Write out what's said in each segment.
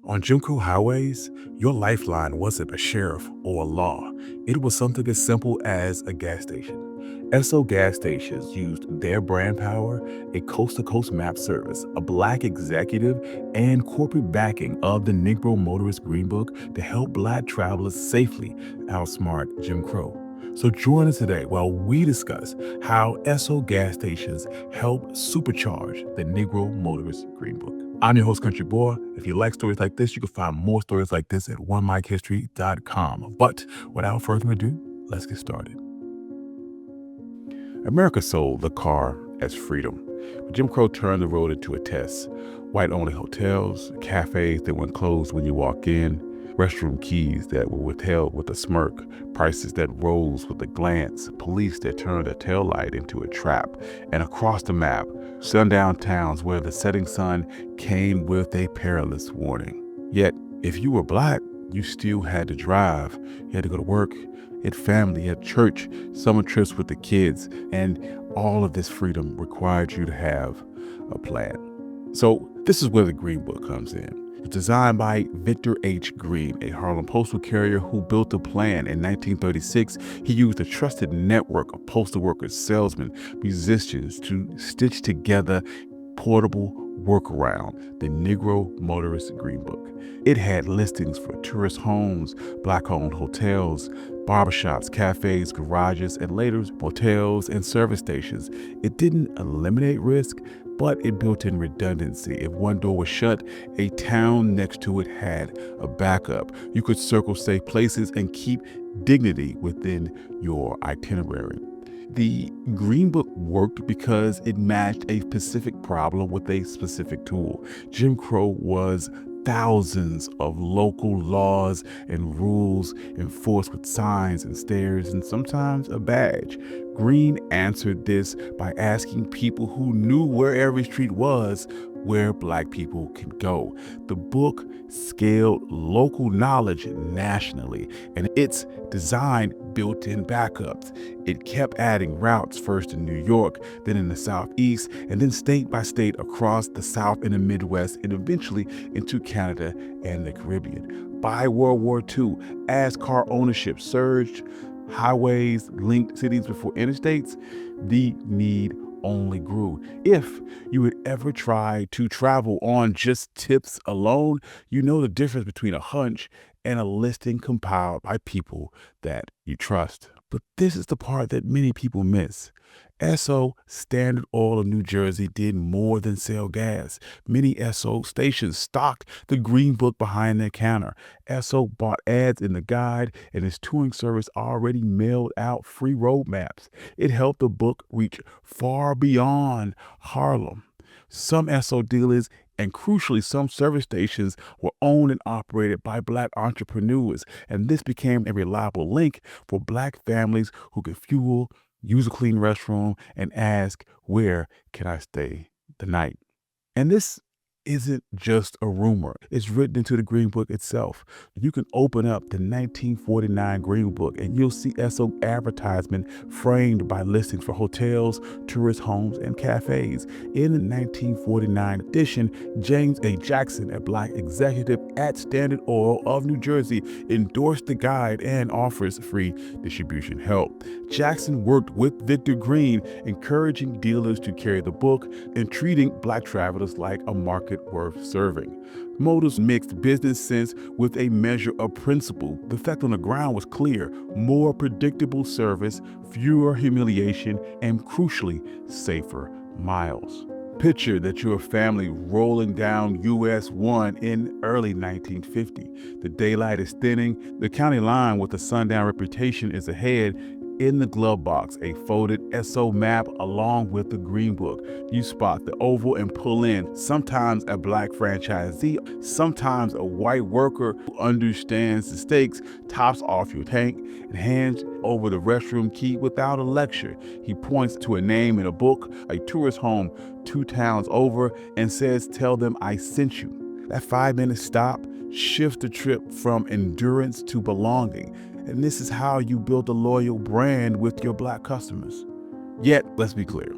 On Jim Crow highways, your lifeline wasn't a sheriff or a law. It was something as simple as a gas station. Esso gas stations used their brand power, a coast-to-coast map service, a Black executive, and corporate backing of the Negro Motorist Green Book to help Black travelers safely outsmart Jim Crow. So join us today while we discuss how Esso gas stations help supercharge the Negro Motorist Green Book. I'm your host, Country Boy. If you like stories like this, you can find more stories like this at onemichistory.com. But without further ado, let's get started. America sold the car as freedom, but Jim Crow turned the road into a test. White-only hotels, cafes that went closed when you walk in, restroom keys that were withheld with a smirk, prices that rose with a glance, police that turned a taillight into a trap, and across the map, sundown towns where the setting sun came with a perilous warning. Yet, if you were Black, you still had to drive. You had to go to work, you had family, you had church, summer trips with the kids, and all of this freedom required you to have a plan. So this is where the Green Book comes in. It's designed by Victor H. Green, a Harlem postal carrier who built a plan in 1936. He used a trusted network of postal workers, salesmen, musicians to stitch together portable workaround, the Negro Motorist Green Book. It had listings for tourist homes, Black-owned hotels, barbershops, cafes, garages, and later motels and service stations. It didn't eliminate risk, but it built in redundancy. If one door was shut, a town next to it had a backup. You could circle safe places and keep dignity within your itinerary. The Green Book worked because it matched a specific problem with a specific tool. Jim Crow was thousands of local laws and rules enforced with signs and stares and sometimes a badge. Green answered this by asking people who knew where every street was where Black people could go. The book scaled local knowledge nationally, and its design built in backups. It kept adding routes, first in New York, then in the Southeast, and then state by state across the South and the Midwest, and eventually into Canada and the Caribbean. By World War II, as car ownership surged, highways linked cities before interstates, the need only grew. If you had ever tried to travel on just tips alone, you know the difference between a hunch and a listing compiled by people that you trust. But this is the part that many people miss. Esso, Standard Oil of New Jersey, did more than sell gas. Many Esso stations stocked the Green Book behind their counter. Esso bought ads in the guide, and its touring service already mailed out free road maps. It helped the book reach far beyond Harlem. Some Esso dealers and crucially, some service stations were owned and operated by Black entrepreneurs, and this became a reliable link for Black families who could fuel, use a clean restroom, and ask, where can I stay the night? And this isn't just a rumor. It's written into the Green Book itself. You can open up the 1949 Green Book and you'll see Esso advertisement framed by listings for hotels, tourist homes, and cafes. In the 1949 edition, James A. Jackson, a Black executive at Standard Oil of New Jersey, endorsed the guide and offers free distribution help. Jackson worked with Victor Green, encouraging dealers to carry the book and treating Black travelers like a market worth serving. Motors mixed business sense with a measure of principle. The effect on the ground was clear: more predictable service, fewer humiliation, and crucially, safer miles. Picture that you're a family rolling down US 1 in early 1950. The daylight is thinning, the county line with a sundown reputation is ahead. In the glove box, a folded Esso map along with the Green Book. You spot the oval and pull in, sometimes a Black franchisee, sometimes a white worker who understands the stakes, tops off your tank, and hands over the restroom key without a lecture. He points to a name in a book, a tourist home 2 towns over, and says, "Tell them I sent you." That 5-minute stop shifts the trip from endurance to belonging. And this is how you build a loyal brand with your Black customers. Yet, let's be clear,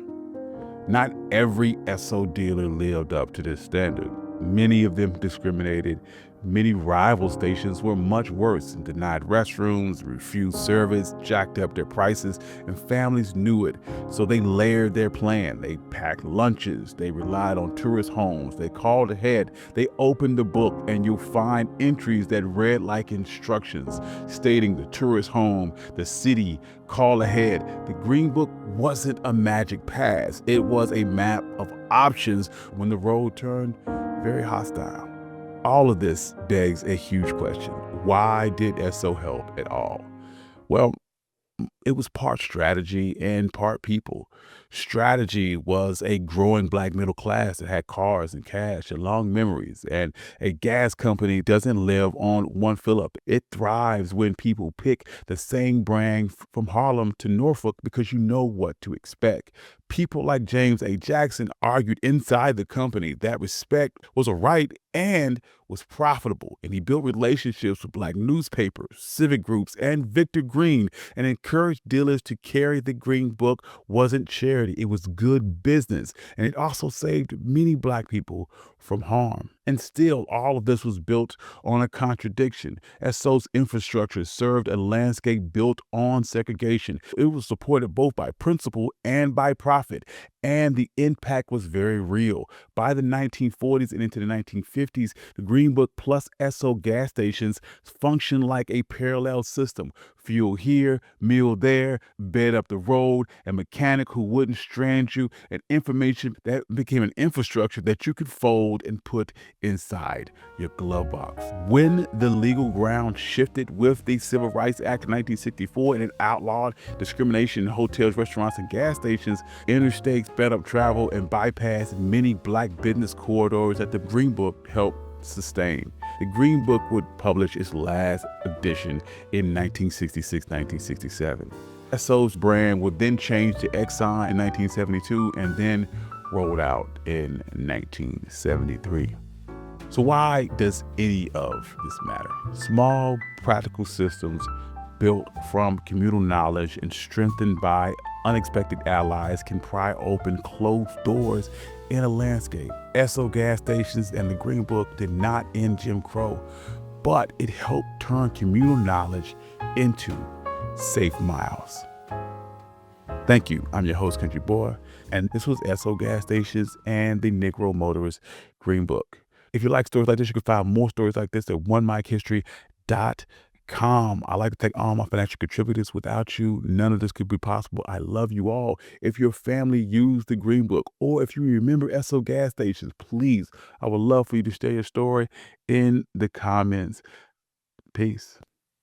not every Esso dealer lived up to this standard. Many of them discriminated. Many rival stations were much worse and denied restrooms, refused service, jacked up their prices, and families knew it. So they layered their plan. They packed lunches. They relied on tourist homes. They called ahead. They opened the book, and you'll find entries that read like instructions, stating the tourist home, the city, call ahead. The Green Book wasn't a magic pass. It was a map of options when the road turned very hostile. All of this begs a huge question. Why did Esso help at all? Well, it was part strategy and part people. Strategy was a growing black middle class that had cars and cash and long memories. And a gas company doesn't live on one fill up. It thrives when people pick the same brand from Harlem to Norfolk because you know what to expect. People like James A. Jackson argued inside the company that respect was a right and was profitable. And he built relationships with black newspapers, civic groups, and Victor Green, and encouraged dealers to carry the Green Book. Wasn't charity, it was good business. And it also saved many black people from harm. And still, all of this was built on a contradiction. Esso's infrastructure served a landscape built on segregation. It was supported both by principle and by profit, and the impact was very real. By the 1940s and into the 1950s, the Green Book plus Esso gas stations functioned like a parallel system. Fuel here, meal there, bed up the road, a mechanic who wouldn't strand you, and information that became an infrastructure that you could fold and put inside your glove box. When the legal ground shifted with the Civil Rights Act of 1964 and it outlawed discrimination in hotels, restaurants, and gas stations, interstates sped up travel and bypassed many black business corridors that the Green Book helped sustain. The Green Book would publish its last edition in 1966-1967. Esso's brand would then change to Exxon in 1972 and then rolled out in 1973. So why does any of this matter? Small, practical systems built from communal knowledge and strengthened by unexpected allies can pry open closed doors in a landscape. Esso gas stations and the Green Book did not end Jim Crow, but it helped turn communal knowledge into safe miles. Thank you. I'm your host, Country Boy, and this was Esso gas stations and the Negro Motorist Green Book. If you like stories like this, you can find more stories like this at onemichistory.com. I like to thank all my financial contributors. Without you, none of this could be possible. I love you all. If your family used the Green Book, or if you remember Esso gas stations, please, I would love for you to share your story in the comments. Peace.